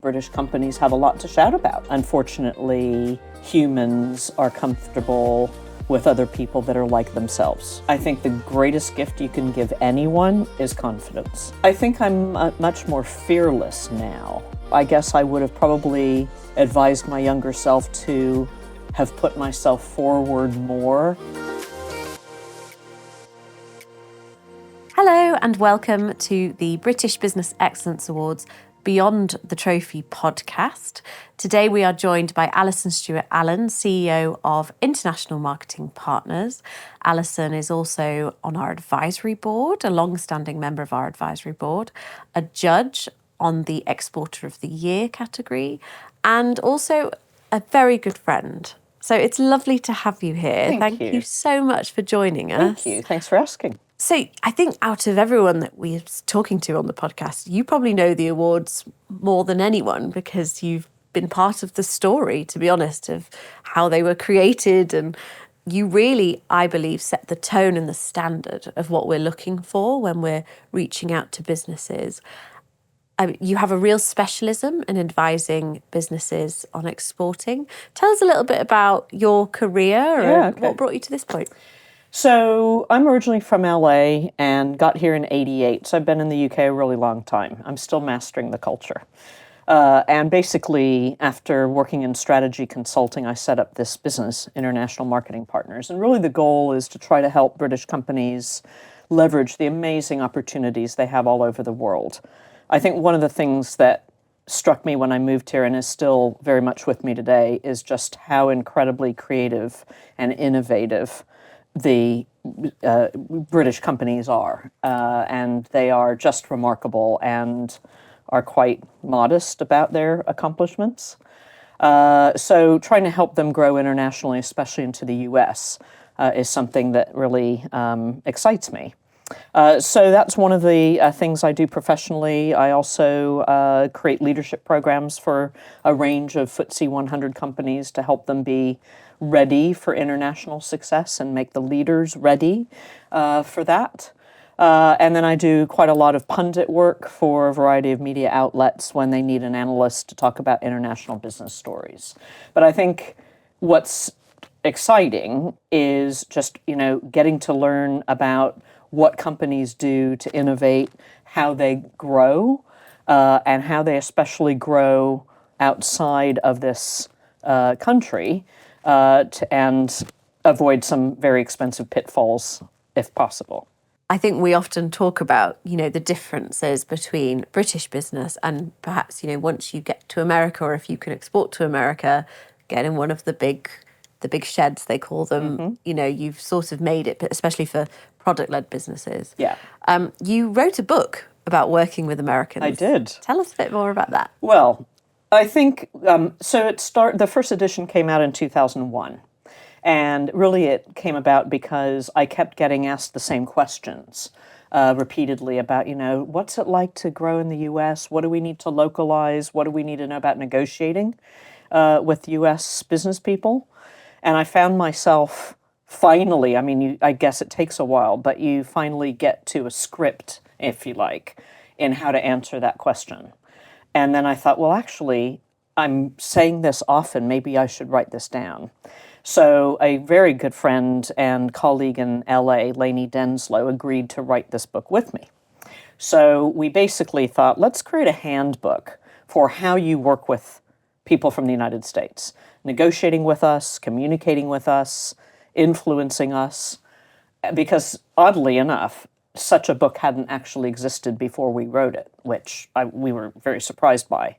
British companies have a lot to shout about. Unfortunately, humans are comfortable with other people that are like themselves. I think the greatest gift you can give anyone is confidence. I think I'm much more fearless now. I guess I would have probably advised my younger self to have put myself forward more. Hello and welcome to the British Business Excellence Awards Beyond the Trophy podcast. Today we are joined by Allyson Stewart-Allen, CEO of International Marketing Partners. Allyson is also on our advisory board, a long-standing member of our advisory board, a judge on the Exporter of the Year category, and also a very good friend. So it's lovely to have you here. Thank you. You so much for joining us. Thank you. Thanks for asking. So I think out of everyone that we're talking to on the podcast, you probably know the awards more than anyone because you've been part of the story, to be honest, of how they were created. And you really, I believe, set the tone and the standard of what we're looking for when we're reaching out to businesses. You have a real specialism in advising businesses on exporting. Tell us a little bit about your career and what brought you to this point. So I'm originally from LA and got here in '88, so I've been in the UK a really long time. I'm still mastering the culture. And basically, after working in strategy consulting, I set up this business, International Marketing Partners. And really the goal is to try to help British companies leverage the amazing opportunities they have all over the world. I think one of the things that struck me when I moved here and is still very much with me today is just how incredibly creative and innovative the British companies are, and they are just remarkable and are quite modest about their accomplishments. So trying to help them grow internationally, especially into the US, is something that really excites me. So that's one of the things I do professionally. I also create leadership programs for a range of FTSE 100 companies to help them be ready for international success and make the leaders ready for that. And then I do quite a lot of pundit work for a variety of media outlets when they need an analyst to talk about international business stories. But I think what's exciting is just, getting to learn about what companies do to innovate, how they grow, and how they especially grow outside of this country, and avoid some very expensive pitfalls if possible. I think we often talk about, the differences between British business and perhaps, once you get to America or if you can export to America, get in one of the big sheds, they call them, you've sort of made it, especially for product-led businesses. Yeah. You wrote a book about working with Americans. I did. Tell us a bit more about that. Well, I think, the first edition came out in 2001. And really it came about because I kept getting asked the same questions repeatedly about, what's it like to grow in the U.S.? What do we need to localize? What do we need to know about negotiating with U.S. business people? And I found myself finally, I guess it takes a while, but you finally get to a script, if you like, in how to answer that question. And then I thought, well, actually, I'm saying this often, maybe I should write this down. So a very good friend and colleague in LA, Lainey Denslow, agreed to write this book with me. So we basically thought, let's create a handbook for how you work with people from the United States, negotiating with us, communicating with us, influencing us, because oddly enough, such a book hadn't actually existed before we wrote it, which we were very surprised by.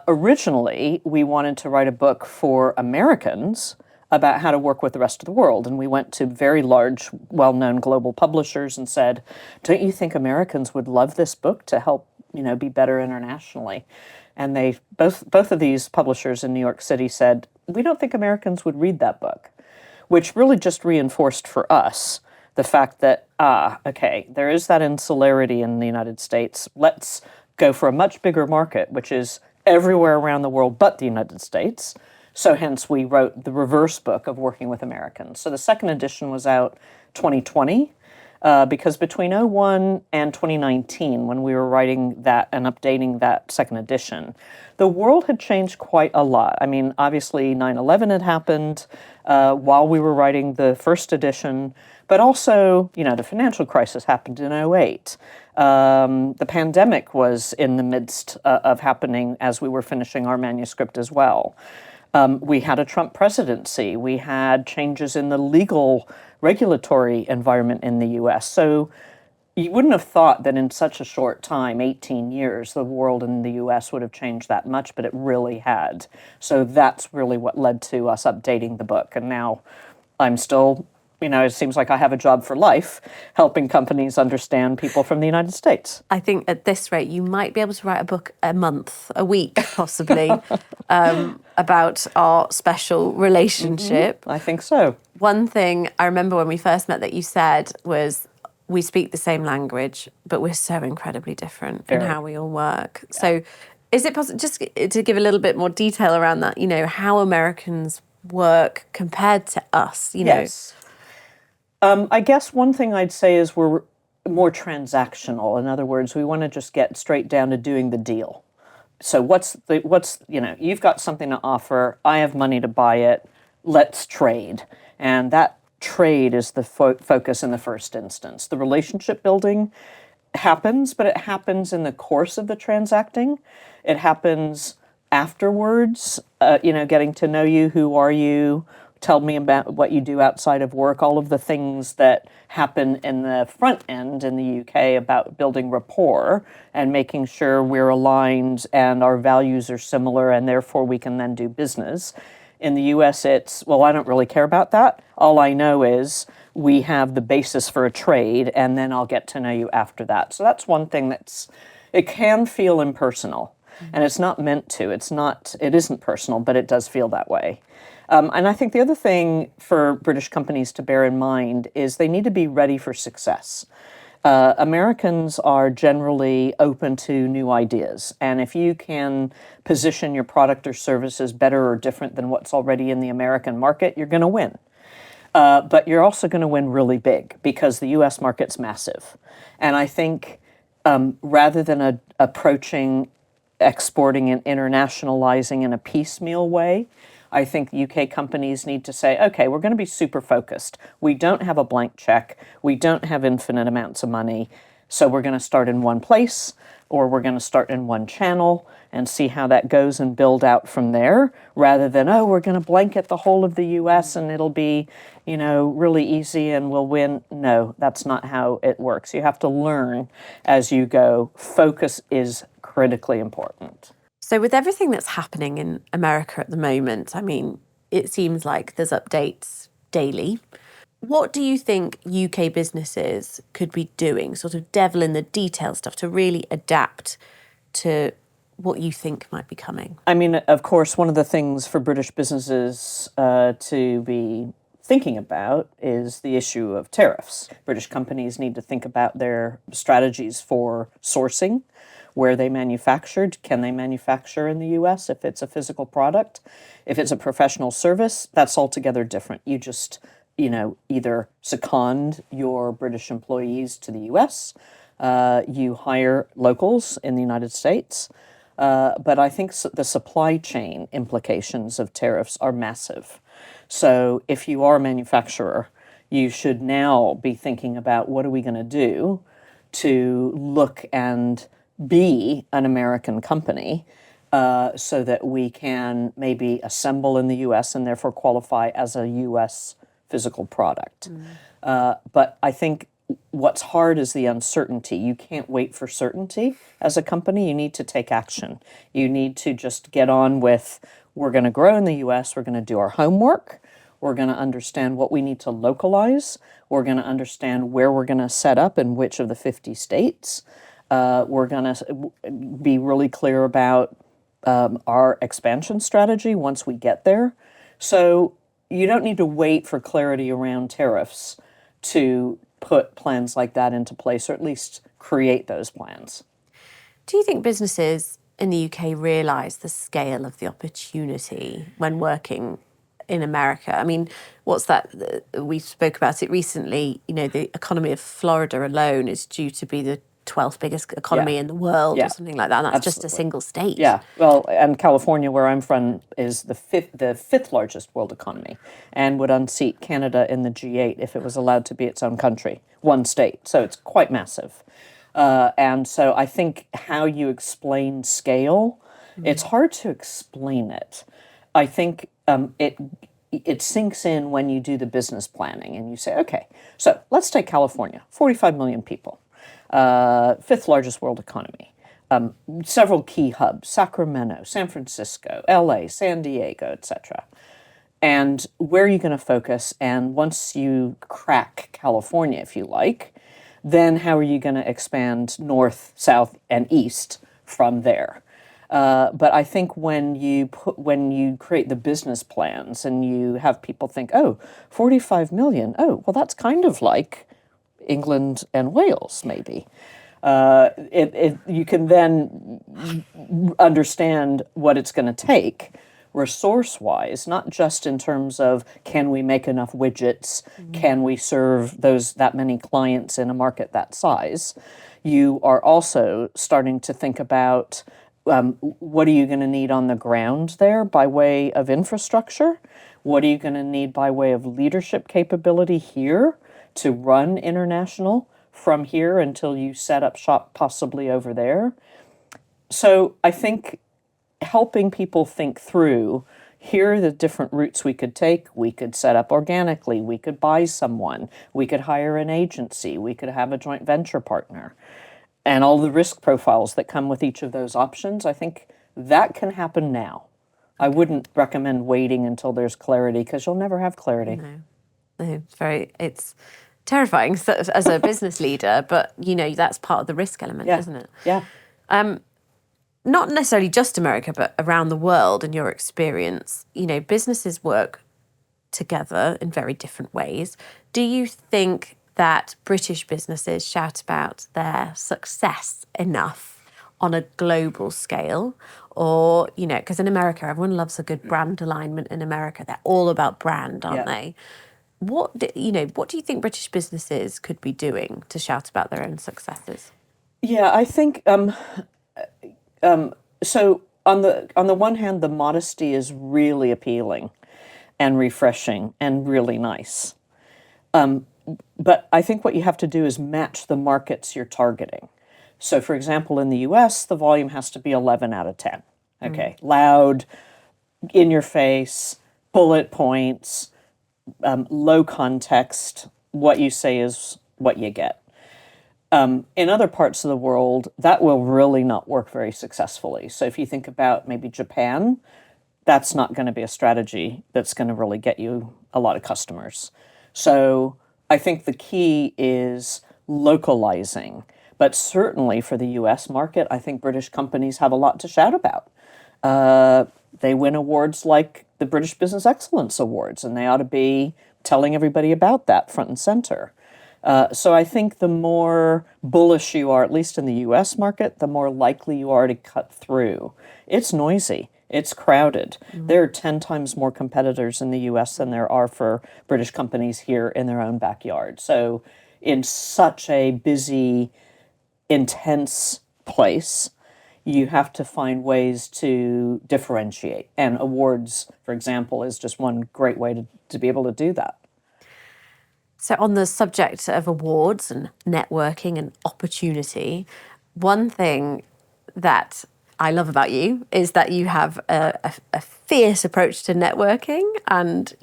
Originally, we wanted to write a book for Americans about how to work with the rest of the world. And we went to very large, well-known global publishers and said, don't you think Americans would love this book to help, be better internationally? And they both of these publishers in New York City said, we don't think Americans would read that book, which really just reinforced for us the fact that, there is that insularity in the United States. Let's go for a much bigger market, which is everywhere around the world but the United States. So hence we wrote the reverse book of working with Americans. So the second edition was out 2020. because between '01 and 2019, when we were writing that and updating that second edition, the world had changed quite a lot. I mean, obviously 9/11 had happened while we were writing the first edition, but also, the financial crisis happened in '08. The pandemic was in the midst of happening as we were finishing our manuscript as well. We had a Trump presidency. We had changes in the legal regulatory environment in the US. So you wouldn't have thought that in such a short time, 18 years, the world in the US would have changed that much, but it really had. So that's really what led to us updating the book. And now I'm still, it seems like I have a job for life, helping companies understand people from the United States. I think at this rate, you might be able to write a book a month, a week, possibly, about our special relationship. I think so. One thing I remember when we first met that you said was, we speak the same language, but we're so incredibly different in how we all work. Yeah. So is it possible, just to give a little bit more detail around that, how Americans work compared to us, Yes. I guess one thing I'd say is we're more transactional. In other words, we want to just get straight down to doing the deal. So you've got something to offer, I have money to buy it, let's trade. And that trade is the focus in the first instance. The relationship building happens, but it happens in the course of the transacting. It happens afterwards, getting to know you, who are you, tell me about what you do outside of work, all of the things that happen in the front end in the UK about building rapport and making sure we're aligned and our values are similar and therefore we can then do business. In the US, it's, well, I don't really care about that. All I know is we have the basis for a trade, and then I'll get to know you after that. So that's one thing it can feel impersonal, and it's not meant to. It isn't personal, but it does feel that way. And I think the other thing for British companies to bear in mind is they need to be ready for success. Americans are generally open to new ideas. And if you can position your product or services better or different than what's already in the American market, you're going to win. But you're also going to win really big because the US market's massive. And I think rather than approaching exporting and internationalizing in a piecemeal way, I think UK companies need to say, okay, we're going to be super focused. We don't have a blank check. We don't have infinite amounts of money. So we're going to start in one place, or we're going to start in one channel and see how that goes and build out from there, rather than, we're going to blanket the whole of the US and it'll be, really easy and we'll win. No, that's not how it works. You have to learn as you go. Focus is critically important. So with everything that's happening in America at the moment, I mean, it seems like there's updates daily. What do you think UK businesses could be doing, sort of devil in the detail stuff, to really adapt to what you think might be coming? I mean, of course, one of the things for British businesses to be thinking about is the issue of tariffs. British companies need to think about their strategies for sourcing, where they manufactured. Can they manufacture in the US if it's a physical product? If it's a professional service, that's altogether different. You just, either second your British employees to the US, you hire locals in the United States. But I think the supply chain implications of tariffs are massive. So if you are a manufacturer, you should now be thinking about what are we going to do to look and be an American company so that we can maybe assemble in the US and therefore qualify as a US physical product. But I think what's hard is the uncertainty. You can't wait for certainty as a company. You need to take action. You need to just get on with, we're going to grow in the US, we're going to do our homework, we're going to understand what we need to localize, we're going to understand where we're going to set up in which of the 50 states. We're going to be really clear about our expansion strategy once we get there. So you don't need to wait for clarity around tariffs to put plans like that into place, or at least create those plans. Do you think businesses in the UK realise the scale of the opportunity when working in America. I mean, what's that? We spoke about it recently. You know, the economy of Florida alone is due to be the 12th biggest economy in the world or something like that. And that's just a single state. Yeah, well, and California, where I'm from, is the fifth largest world economy, and would unseat Canada in the G8 if it was allowed to be its own country, one state. So it's quite massive. And so I think how you explain scale, it's hard to explain it. I think it sinks in when you do the business planning and you say, okay, so let's take California, 45 million people. Fifth largest world economy. Several key hubs: Sacramento, San Francisco, LA, San Diego, etc. And where are you going to focus? And once you crack California, if you like, then how are you going to expand north, south, and east from there? But I think when you create the business plans and you have people think, oh, 45 million, oh, well, that's kind of like England and Wales, maybe. You can then understand what it's going to take resource-wise, not just in terms of can we make enough widgets, can we serve that many clients in a market that size. You are also starting to think about what are you going to need on the ground there by way of infrastructure? What are you going to need by way of leadership capability here to run international from here until you set up shop possibly over there? So I think helping people think through, here are the different routes we could take. We could set up organically. We could buy someone. We could hire an agency. We could have a joint venture partner. And all the risk profiles that come with each of those options, I think that can happen now. I wouldn't recommend waiting until there's clarity, because you'll never have clarity. No, it's terrifying as a business leader, but you know that's part of the risk element, isn't it? Yeah. Not necessarily just America, but around the world. In your experience, you know, businesses work together in very different ways. Do you think that British businesses shout about their success enough on a global scale? Or, you know, because in America, everyone loves a good brand alignment in America. They're all about brand, aren't they? What do you think British businesses could be doing to shout about their own successes? Yeah, I think so. On the one hand, the modesty is really appealing, and refreshing, and really nice. But I think what you have to do is match the markets you're targeting. So, for example, in the U.S., the volume has to be 11 out of 10. Okay, loud, in your face, bullet points, low context. What you say is what you get. In other parts of the world, that will really not work very successfully. So if you think about maybe Japan, that's not going to be a strategy that's going to really get you a lot of customers. So I think the key is localizing. But certainly for the US market, I think British companies have a lot to shout about. They win awards like the British Business Excellence Awards, and they ought to be telling everybody about that front and center. So I think the more bullish you are, at least in the US market, the more likely you are to cut through. It's noisy. It's crowded. There are 10 times more competitors in the US than there are for British companies here in their own backyard. So in such a busy, intense place, you have to find ways to differentiate. And awards, for example, is just one great way to be able to do that. So on the subject of awards and networking and opportunity, one thing that I love about you is that you have a fierce approach to networking, and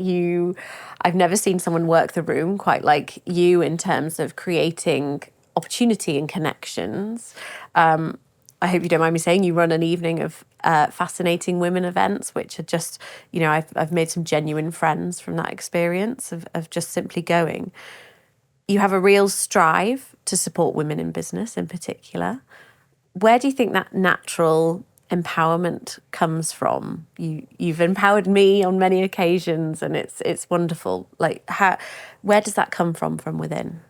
I've never seen someone work the room quite like you in terms of creating opportunity and connections. I hope you don't mind me saying you run an evening of fascinating women events, which are just, you know, I've made some genuine friends from that experience of just simply going. You have a real strive to support women in business in particular. Where do you think that natural empowerment comes from? You've empowered me on many occasions, and it's wonderful. Like, where does that come from within?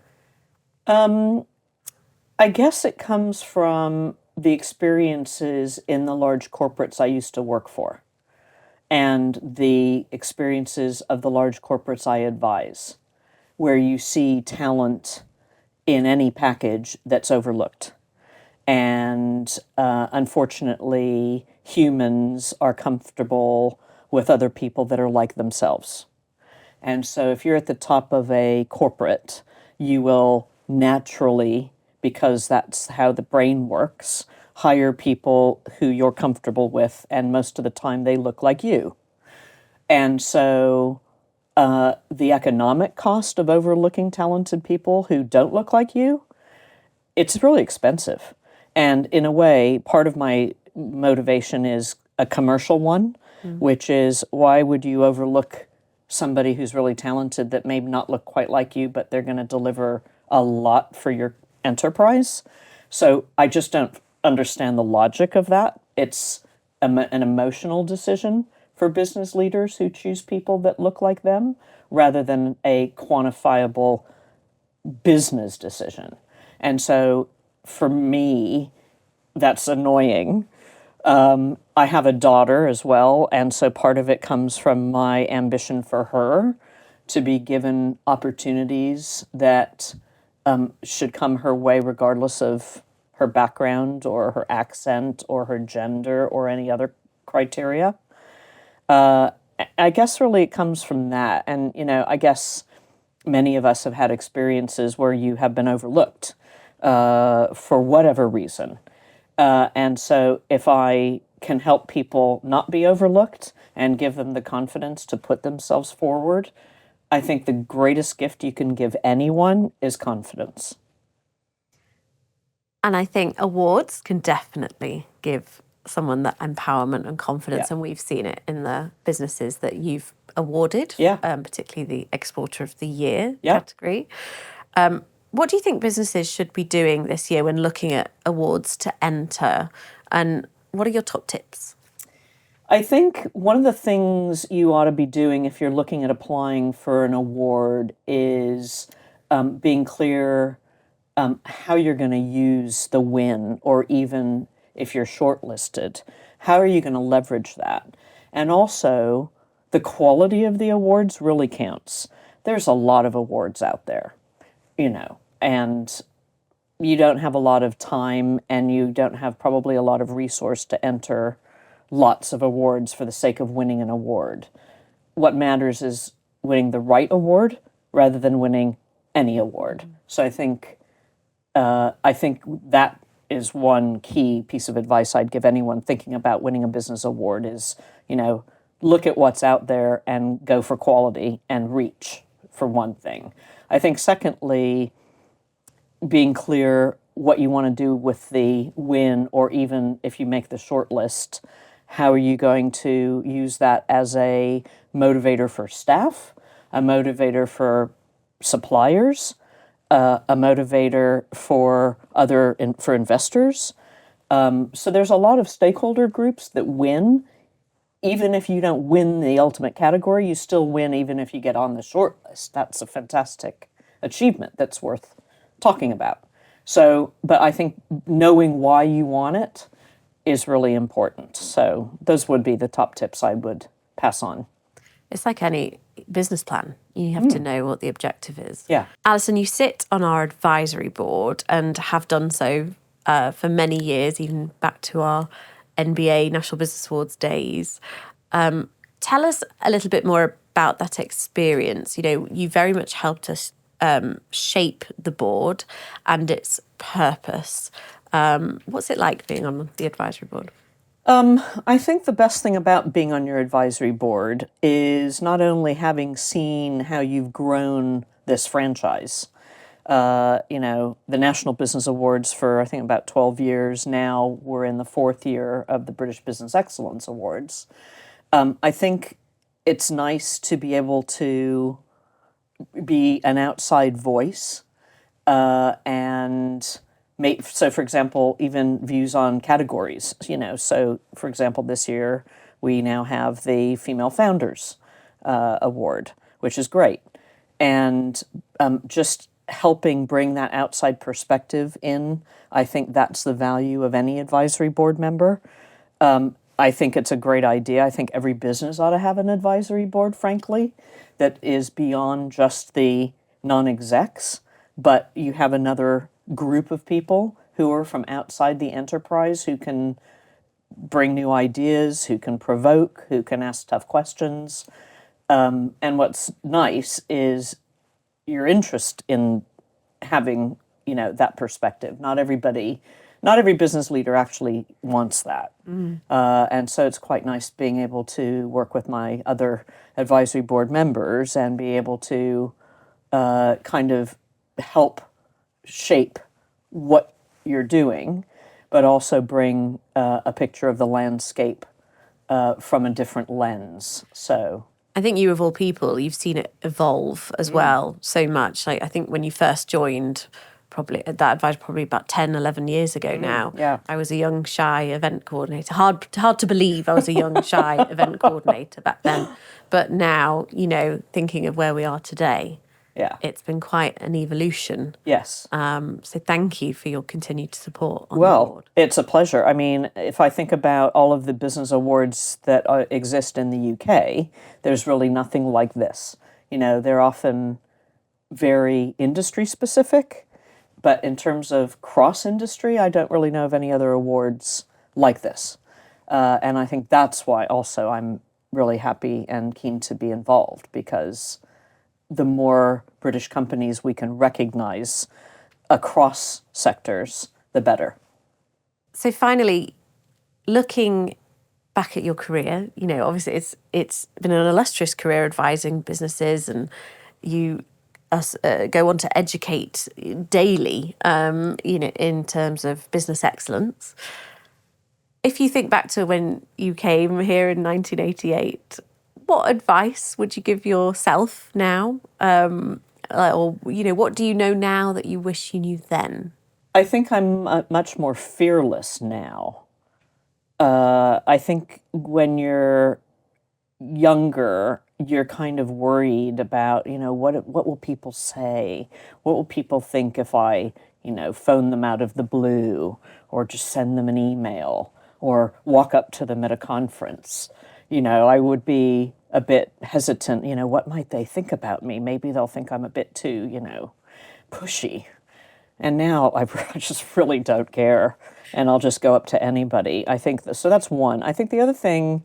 I guess it comes from the experiences in the large corporates I used to work for. and the experiences of the large corporates I advise, where you see talent in any package that's overlooked. And unfortunately, humans are comfortable with other people that are like themselves. And so if you're at the top of a corporate, you will naturally, because that's how the brain works, hire people who you're comfortable with, and most of the time they look like you. And so the economic cost of overlooking talented people who don't look like you, it's really expensive. And in a way, part of my motivation is a commercial one, which is why would you overlook somebody who's really talented that may not look quite like you, but they're going to deliver a lot for your enterprise? So I just don't understand the logic of that. It's an emotional decision for business leaders who choose people that look like them rather than a quantifiable business decision. And so for me, that's annoying. I have a daughter as well, and so part of it comes from my ambition for her to be given opportunities that should come her way regardless of her background or her accent or her gender or any other criteria. I guess really it comes from that. And, I guess many of us have had experiences where you have been overlooked for whatever reason. And so if I can help people not be overlooked and give them the confidence to put themselves forward, I think the greatest gift you can give anyone is confidence. And I think awards can definitely give someone that empowerment and confidence. Yeah. And we've seen it in the businesses that you've awarded, particularly the Exporter of the Year category. What do you think businesses should be doing this year when looking at awards to enter? And what are your top tips? I think one of the things you ought to be doing if you're looking at applying for an award is being clear how you're going to use the win, or even if you're shortlisted, how are you going to leverage that? And also, the quality of the awards really counts. There's a lot of awards out there, and you don't have a lot of time and you don't have probably a lot of resource to enter lots of awards for the sake of winning an award. What matters is winning the right award rather than winning any award. So I think that is one key piece of advice I'd give anyone thinking about winning a business award is, look at what's out there and go for quality and reach, for one thing. I think secondly, being clear what you want to do with the win, or even if you make the short list, how are you going to use that as a motivator for staff, a motivator for suppliers, a motivator for for investors. So there's a lot of stakeholder groups that win. Even if you don't win the ultimate category, you still win even if you get on the short list. That's a fantastic achievement that's worth talking about. So, but I think knowing why you want it is really important. So those would be the top tips I would pass on. It's like any business plan. You have to know what the objective is. Yeah. Allyson, you sit on our advisory board and have done so for many years, even back to our NBA National Business Awards days. Tell us a little bit more about that experience. You very much helped us shape the board and its purpose. What's it like being on the advisory board? I think the best thing about being on your advisory board is not only having seen how you've grown this franchise. The National Business Awards for, I think, about 12 years now. We're in the 4th year of the British Business Excellence Awards. I think it's nice to be able to be an outside voice and so, for example, even views on categories, So, for example, this year we now have the Female Founders Award, which is great. And just helping bring that outside perspective in, I think that's the value of any advisory board member. I think it's a great idea. I think every business ought to have an advisory board, frankly, that is beyond just the non-execs, but you have another group of people who are from outside the enterprise who can bring new ideas, who can provoke, who can ask tough questions. And what's nice is your interest in having, that perspective. Not every business leader actually wants that. And so it's quite nice being able to work with my other advisory board members and be able to kind of help shape what you're doing, but also bring a picture of the landscape from a different lens. So I think you, of all people, you've seen it evolve as well so much. Like, I think when you first joined, probably about 10, 11 years ago now, yeah. I was a young, shy event coordinator. Hard to believe I was a young, shy event coordinator back then. But now, thinking of where we are today, it's been quite an evolution. Yes. So thank you for your continued support on the Well, board. it's a pleasure. I mean, if I think about all of the business awards that exist in the UK, there's really nothing like this. They're often very industry specific, but in terms of cross-industry, I don't really know of any other awards like this. And I think that's why also I'm really happy and keen to be involved, because the more British companies we can recognize across sectors, the better. So finally, looking back at your career, obviously it's been an illustrious career advising businesses, and you go on to educate daily, in terms of business excellence. If you think back to when you came here in 1988, what advice would you give yourself now? Or, what do you know now that you wish you knew then? I think I'm much more fearless now. I think when you're younger, you're kind of worried about, what will people say? What will people think if I, phone them out of the blue, or just send them an email, or walk up to them at a conference? I would be a bit hesitant, what might they think about me? Maybe they'll think I'm a bit too, pushy. And now I just really don't care, and I'll just go up to anybody. I think so that's one. I think the other thing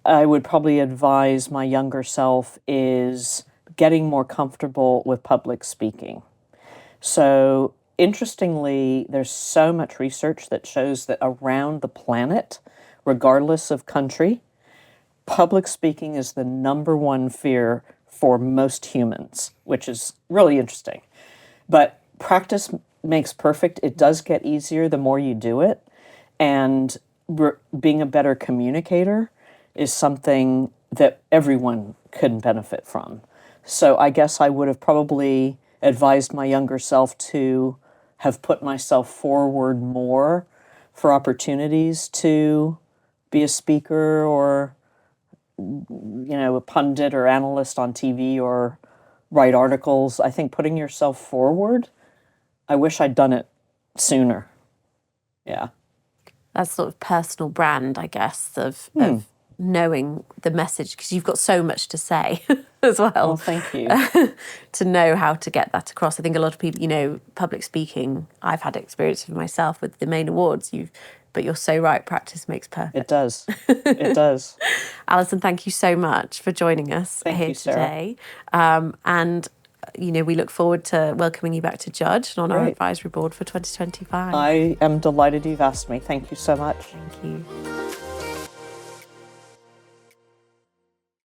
I would probably advise my younger self is getting more comfortable with public speaking. So interestingly, there's so much research that shows that around the planet, regardless of country, public speaking is the number one fear for most humans, which is really interesting. But practice makes perfect. It does get easier the more you do it. And being a better communicator is something that everyone can benefit from. So I guess I would have probably advised my younger self to have put myself forward more for opportunities to be a speaker or, a pundit or analyst on TV or write articles. I think putting yourself forward, I wish I'd done it sooner. Yeah. That's sort of personal brand, I guess, of knowing the message, because you've got so much to say as well. Well, thank you. To know how to get that across. I think a lot of people, public speaking, I've had experience with myself with the main awards, but you're so right, practice makes perfect. It does. It does. Allyson, thank you so much for joining us here today. And we look forward to welcoming you back to judge and on our advisory board for 2025. I am delighted you've asked me. Thank you so much. Thank you.